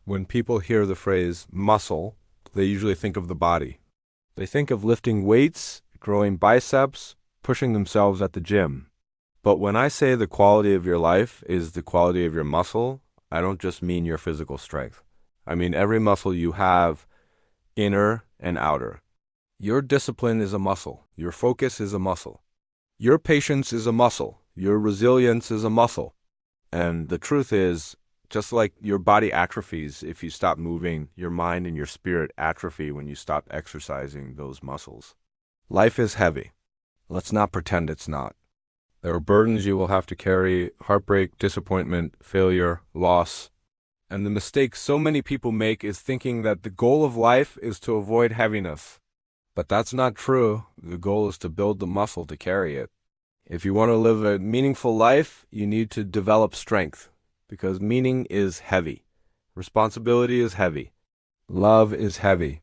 When people hear the phrase muscle, they usually think of the body. They think of lifting weights, growing biceps, pushing themselves at the gym. But when I say the quality of your life is the quality of your muscle, I don't just mean your physical strength. I mean every muscle you have, inner and outer. Your discipline is a muscle. Your focus is a muscle. Your patience is a muscle. Your resilience is a muscle. And the truth is, just like your body atrophies if you stop moving, your mind and your spirit atrophy when you stop exercising those muscles. Life is heavy. Let's not pretend it's not. There are burdens you will have to carry: heartbreak, disappointment, failure, loss. And the mistake so many people make is thinking that the goal of life is to avoid heaviness. But that's not true. The goal is to build the muscle to carry it. If you want to live a meaningful life, you need to develop strength, because meaning is heavy. Responsibility is heavy. Love is heavy.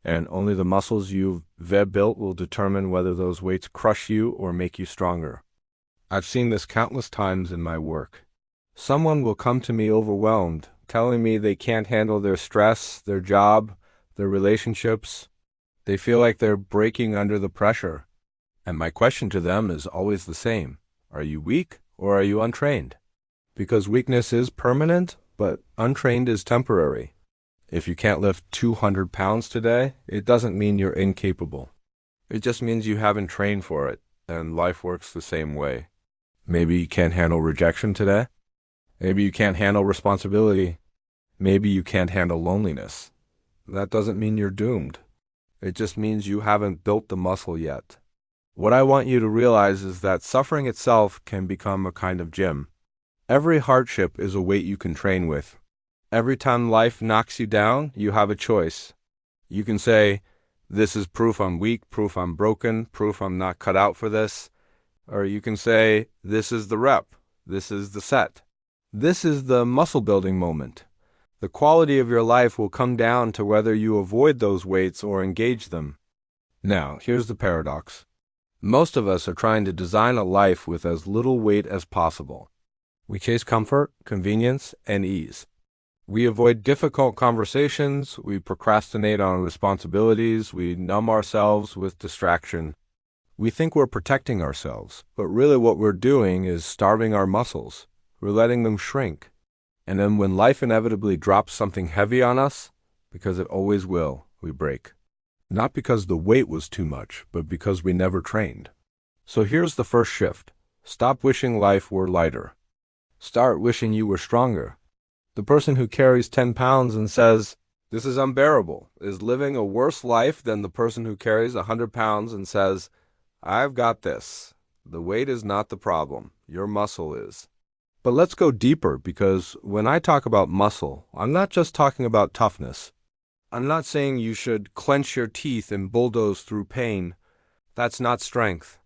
And only the muscles you've built will determine whether those weights crush you or make you stronger. I've seen this countless times in my work. Someone will come to me overwhelmed, telling me they can't handle their stress, their job, their relationships. They feel like they're breaking under the pressure. And my question to them is always the same. Are you weak or are you untrained? Because weakness is permanent, but untrained is temporary. If you can't lift 200 pounds today, it doesn't mean you're incapable. It just means you haven't trained for it, and life works the same way. Maybe you can't handle rejection today. Maybe you can't handle responsibility. Maybe you can't handle loneliness. That doesn't mean you're doomed. It just means you haven't built the muscle yet. What I want you to realize is that suffering itself can become a kind of gym. Every hardship is a weight you can train with. Every time life knocks you down, you have a choice. You can say, this is proof I'm weak, proof I'm broken, proof I'm not cut out for this. Or you can say, this is the rep, this is the set. This is the muscle building moment. The quality of your life will come down to whether you avoid those weights or engage them. Now, here's the paradox. Most of us are trying to design a life with as little weight as possible. We chase comfort, convenience, and ease. We avoid difficult conversations, we procrastinate on responsibilities, we numb ourselves with distraction. We think we're protecting ourselves, but really what we're doing is starving our muscles. We're letting them shrink. And then when life inevitably drops something heavy on us, because it always will, we break. Not because the weight was too much, but because we never trained. So here's the first shift. Stop wishing life were lighter. Start wishing you were stronger. The person who carries 10 pounds and says, this is unbearable, is living a worse life than the person who carries 100 pounds and says, I've got this. The weight is not the problem. Your muscle is. But let's go deeper, because when I talk about muscle, I'm not just talking about toughness. I'm not saying you should clench your teeth and bulldoze through pain. That's not strength.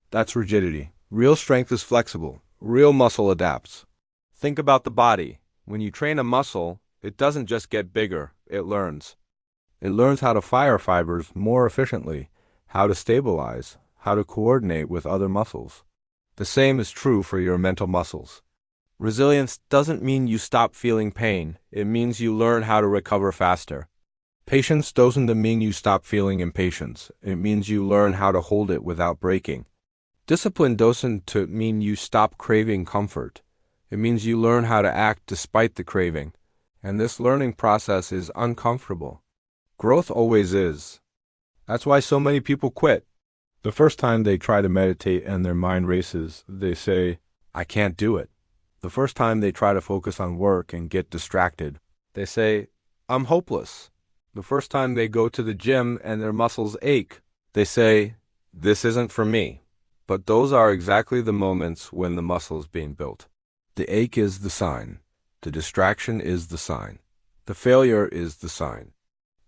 That's rigidity. Real strength is flexible. Real muscle adapts. Think about the body. When you train a muscle, it doesn't just get bigger, it learns. It learns how to fire fibers more efficiently, how to stabilize, how to coordinate with other muscles. The same is true for your mental muscles. Resilience doesn't mean you stop feeling pain. It means you learn how to recover faster. Patience doesn't mean you stop feeling impatience. It means you learn how to hold it without breaking. Discipline doesn't mean you stop craving comfort. It means you learn how to act despite the craving. And this learning process is uncomfortable. Growth always is. That's why so many people quit. The first time they try to meditate and their mind races, they say, I can't do it. The first time they try to focus on work and get distracted, they say, I'm hopeless. The first time they go to the gym and their muscles ache, they say, this isn't for me. But those are exactly the moments when the muscle is being built. The ache is the sign. The distraction is the sign. The failure is the sign.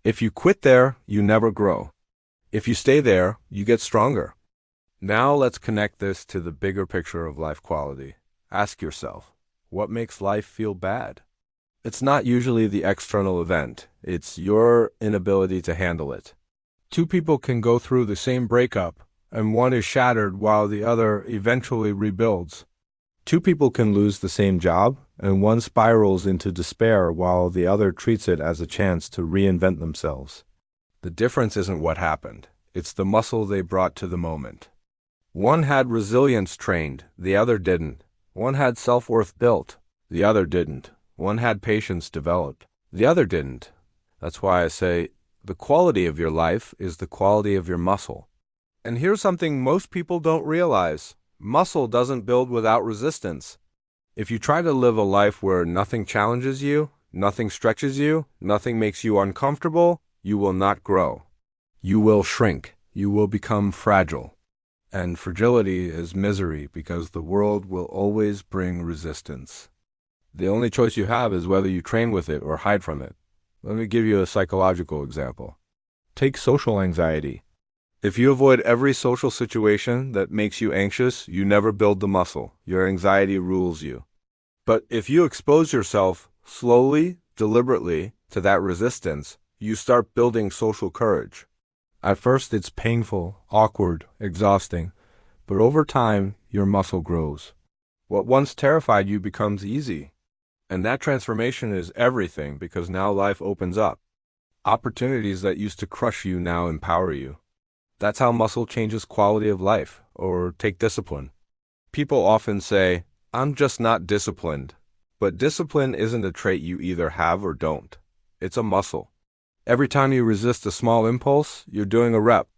If you quit there, you never grow. If you stay there, you get stronger. Now let's connect this to the bigger picture of life quality. Ask yourself, what makes life feel bad? It's not usually the external event. It's your inability to handle it. Two people can go through the same breakup, and one is shattered while the other eventually rebuilds. Two people can lose the same job, and one spirals into despair while the other treats it as a chance to reinvent themselves. The difference isn't what happened. It's the muscle they brought to the moment. One had resilience trained, the other didn't. One had self-worth built, the other didn't. One had patience developed, the other didn't. That's why I say the quality of your life is the quality of your muscle. And here's something most people don't realize. Muscle doesn't build without resistance. If you try to live a life where nothing challenges you, nothing stretches you, nothing makes you uncomfortable, you will not grow. You will shrink. You will become fragile. And fragility is misery because the world will always bring resistance. The only choice you have is whether you train with it or hide from it. Let me give you a psychological example. Take social anxiety. If you avoid every social situation that makes you anxious, you never build the muscle. Your anxiety rules you. But if you expose yourself slowly, deliberately to that resistance, you start building social courage. At first, it's painful, awkward, exhausting, but over time, your muscle grows. What once terrified you becomes easy. And that transformation is everything because now life opens up. Opportunities that used to crush you now empower you. That's how muscle changes quality of life, or take discipline. People often say, I'm just not disciplined. But discipline isn't a trait you either have or don't. It's a muscle. Every time you resist a small impulse, you're doing a rep.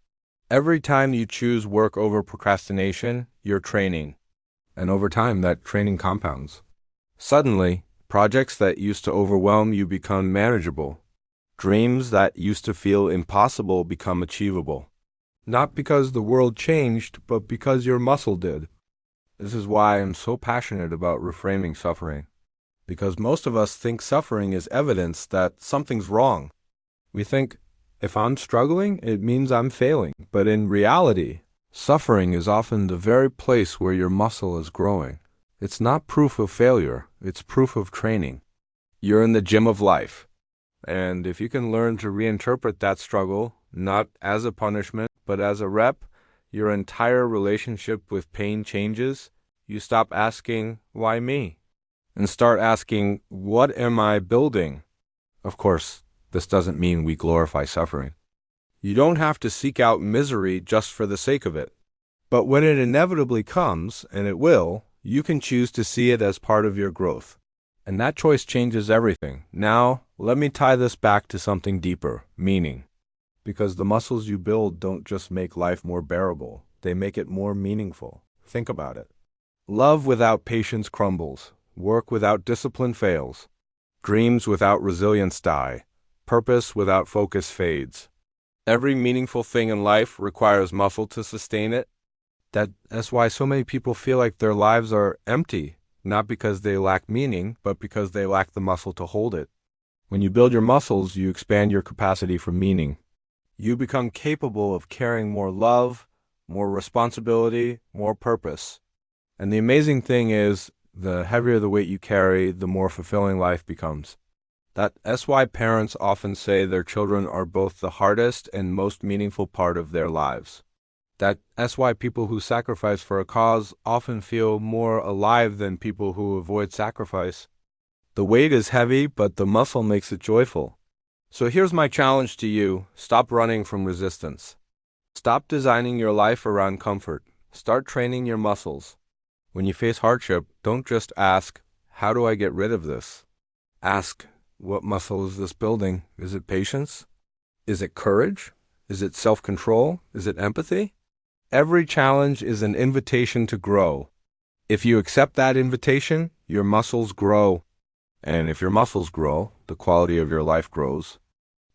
Every time you choose work over procrastination, you're training. And over time, that training compounds. Suddenly, projects that used to overwhelm you become manageable. Dreams that used to feel impossible become achievable. Not because the world changed, but because your muscle did. This is why I'm so passionate about reframing suffering. Because most of us think suffering is evidence that something's wrong. We think, if I'm struggling, it means I'm failing. But in reality, suffering is often the very place where your muscle is growing. It's not proof of failure, it's proof of training. You're in the gym of life. And if you can learn to reinterpret that struggle, not as a punishment, but as a rep, your entire relationship with pain changes. You stop asking, why me? And start asking, what am I building? Of course, this doesn't mean we glorify suffering. You don't have to seek out misery just for the sake of it. But when it inevitably comes, and it will, you can choose to see it as part of your growth. And that choice changes everything. Now, let me tie this back to something deeper, meaning. Because the muscles you build don't just make life more bearable, they make it more meaningful. Think about it. Love without patience crumbles. Work without discipline fails. Dreams without resilience die. Purpose without focus fades. Every meaningful thing in life requires muscle to sustain it. That's why so many people feel like their lives are empty, not because they lack meaning, but because they lack the muscle to hold it. When you build your muscles, you expand your capacity for meaning. You become capable of carrying more love, more responsibility, more purpose. And the amazing thing is, the heavier the weight you carry, the more fulfilling life becomes. That's why parents often say their children are both the hardest and most meaningful part of their lives. That's why people who sacrifice for a cause often feel more alive than people who avoid sacrifice. The weight is heavy, but the muscle makes it joyful. So here's my challenge to you. Stop running from resistance. Stop designing your life around comfort. Start training your muscles. When you face hardship, don't just ask, how do I get rid of this? Ask, what muscle is this building? Is it patience? Is it courage? Is it self-control? Is it empathy? Every challenge is an invitation to grow. If you accept that invitation, your muscles grow. And if your muscles grow, the quality of your life grows.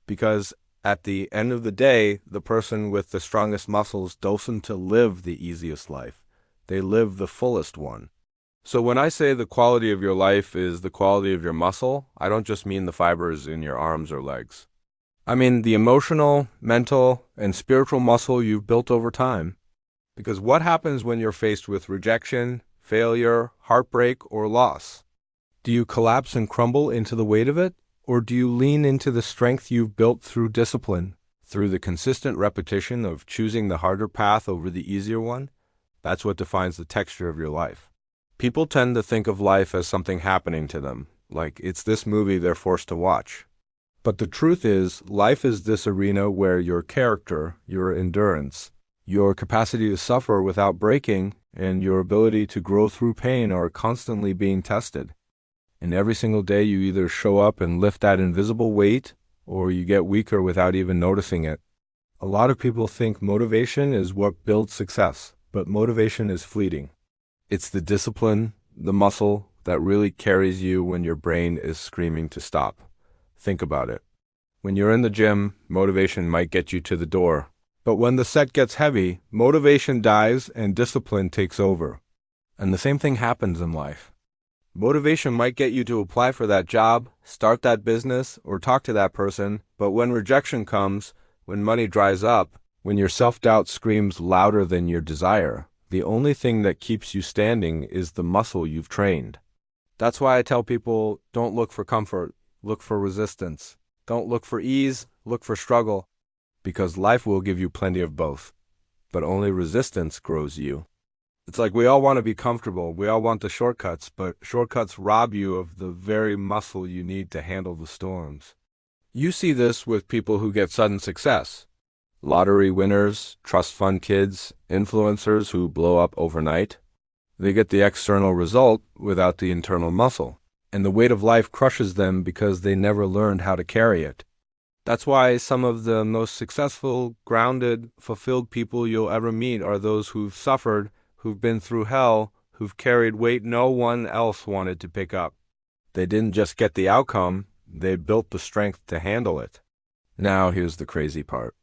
Because at the end of the day, the person with the strongest muscles doesn't live the easiest life. They live the fullest one. So when I say the quality of your life is the quality of your muscle, I don't just mean the fibers in your arms or legs. I mean the emotional, mental, and spiritual muscle you've built over time. Because what happens when you're faced with rejection, failure, heartbreak, or loss? Do you collapse and crumble into the weight of it? Or do you lean into the strength you've built through discipline, through the consistent repetition of choosing the harder path over the easier one? That's what defines the texture of your life. People tend to think of life as something happening to them, like it's this movie they're forced to watch. But the truth is, life is this arena where your character, your endurance, your capacity to suffer without breaking, and your ability to grow through pain are constantly being tested. And every single day you either show up and lift that invisible weight, or you get weaker without even noticing it. A lot of people think motivation is what builds success, but motivation is fleeting. It's the discipline, the muscle that really carries you when your brain is screaming to stop. Think about it. When you're in the gym, motivation might get you to the door. But when the set gets heavy, motivation dies and discipline takes over. And the same thing happens in life. Motivation might get you to apply for that job, start that business, or talk to that person, but when rejection comes, when money dries up, when your self-doubt screams louder than your desire, the only thing that keeps you standing is the muscle you've trained. That's why I tell people, don't look for comfort, look for resistance. Don't look for ease, look for struggle. Because life will give you plenty of both. But only resistance grows you. It's like we all want to be comfortable, we all want the shortcuts, but shortcuts rob you of the very muscle you need to handle the storms. You see this with people who get sudden success. Lottery winners, trust fund kids, influencers who blow up overnight. They get the external result without the internal muscle. And the weight of life crushes them because they never learned how to carry it. That's why some of the most successful, grounded, fulfilled people you'll ever meet are those who've suffered, who've been through hell, who've carried weight no one else wanted to pick up. They didn't just get the outcome, they built the strength to handle it. Now here's the crazy part.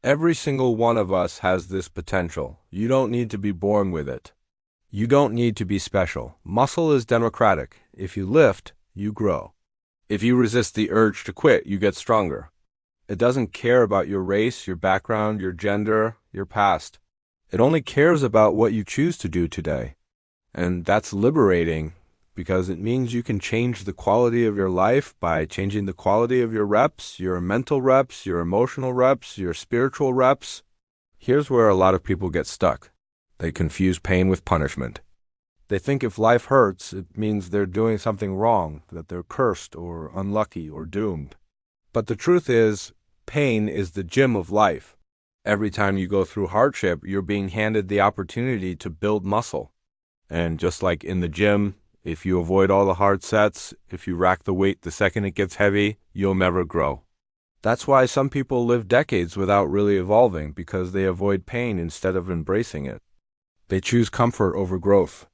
Every single one of us has this potential. You don't need to be born with it. You don't need to be special. Muscle is democratic. If you lift, you grow. If you resist the urge to quit, you get stronger. It doesn't care about your race, your background, your gender, your past. It only cares about what you choose to do today. And that's liberating because it means you can change the quality of your life by changing the quality of your reps, your mental reps, your emotional reps, your spiritual reps. Here's where a lot of people get stuck. They confuse pain with punishment. They think if life hurts, it means they're doing something wrong, that they're cursed or unlucky or doomed. But the truth is, pain is the gym of life. Every time you go through hardship, you're being handed the opportunity to build muscle. And just like in the gym, if you avoid all the hard sets, if you rack the weight the second it gets heavy, you'll never grow. That's why some people live decades without really evolving, because they avoid pain instead of embracing it. They choose comfort over growth.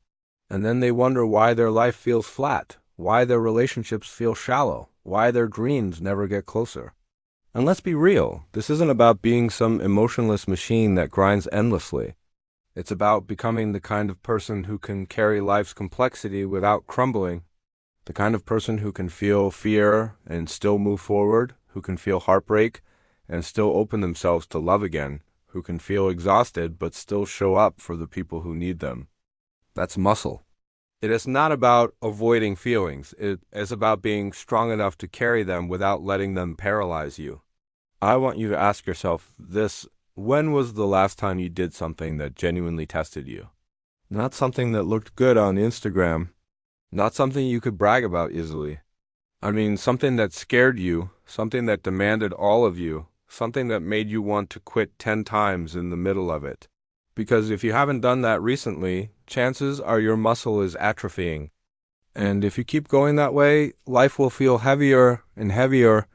And then they wonder why their life feels flat, why their relationships feel shallow, why their dreams never get closer. And let's be real, this isn't about being some emotionless machine that grinds endlessly. It's about becoming the kind of person who can carry life's complexity without crumbling, the kind of person who can feel fear and still move forward, who can feel heartbreak and still open themselves to love again, who can feel exhausted but still show up for the people who need them. That's muscle. It is not about avoiding feelings. It is about being strong enough to carry them without letting them paralyze you. I want you to ask yourself this: when was the last time you did something that genuinely tested you? Not something that looked good on Instagram. Not something you could brag about easily. I mean, something that scared you, something that demanded all of you, something that made you want to quit 10 times in the middle of it. Because if you haven't done that recently, chances are your muscle is atrophying. And if you keep going that way, life will feel heavier and heavier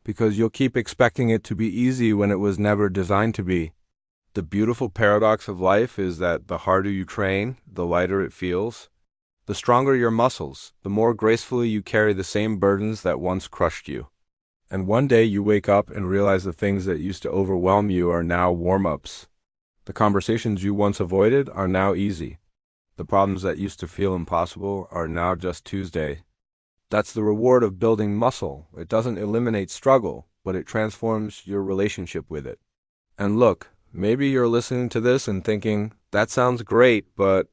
because you'll keep expecting it to be easy when it was never designed to be. The beautiful paradox of life is that the harder you train, the lighter it feels. The stronger your muscles, the more gracefully you carry the same burdens that once crushed you. And one day you wake up and realize the things that used to overwhelm you are now warm-ups. The conversations you once avoided are now easy. The problems that used to feel impossible are now just Tuesday. That's the reward of building muscle. It doesn't eliminate struggle, but it transforms your relationship with it. And look, maybe you're listening to this and thinking, that sounds great, but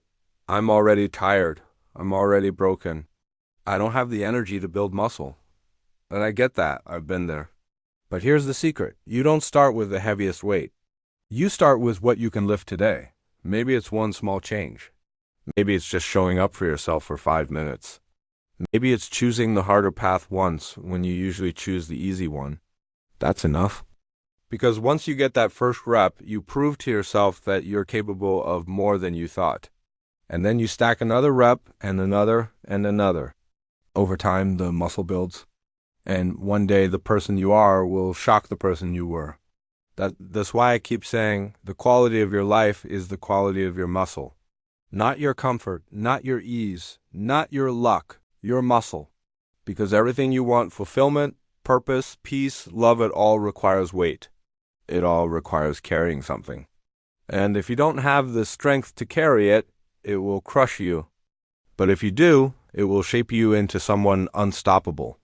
I'm already tired. I'm already broken. I don't have the energy to build muscle. And I get that. I've been there. But here's the secret. You don't start with the heaviest weight. You start with what you can lift today. Maybe it's one small change. Maybe it's just showing up for yourself for 5 minutes. Maybe it's choosing the harder path once when you usually choose the easy one. That's enough. Because once you get that first rep, you prove to yourself that you're capable of more than you thought. And then you stack another rep and another and another. Over time, the muscle builds. And one day, the person you are will shock the person you were. That's why I keep saying the quality of your life is the quality of your muscle. Not your comfort, not your ease, not your luck, your muscle. Because everything you want, fulfillment, purpose, peace, love, it all requires weight. It all requires carrying something. And if you don't have the strength to carry it, it will crush you. But if you do, it will shape you into someone unstoppable.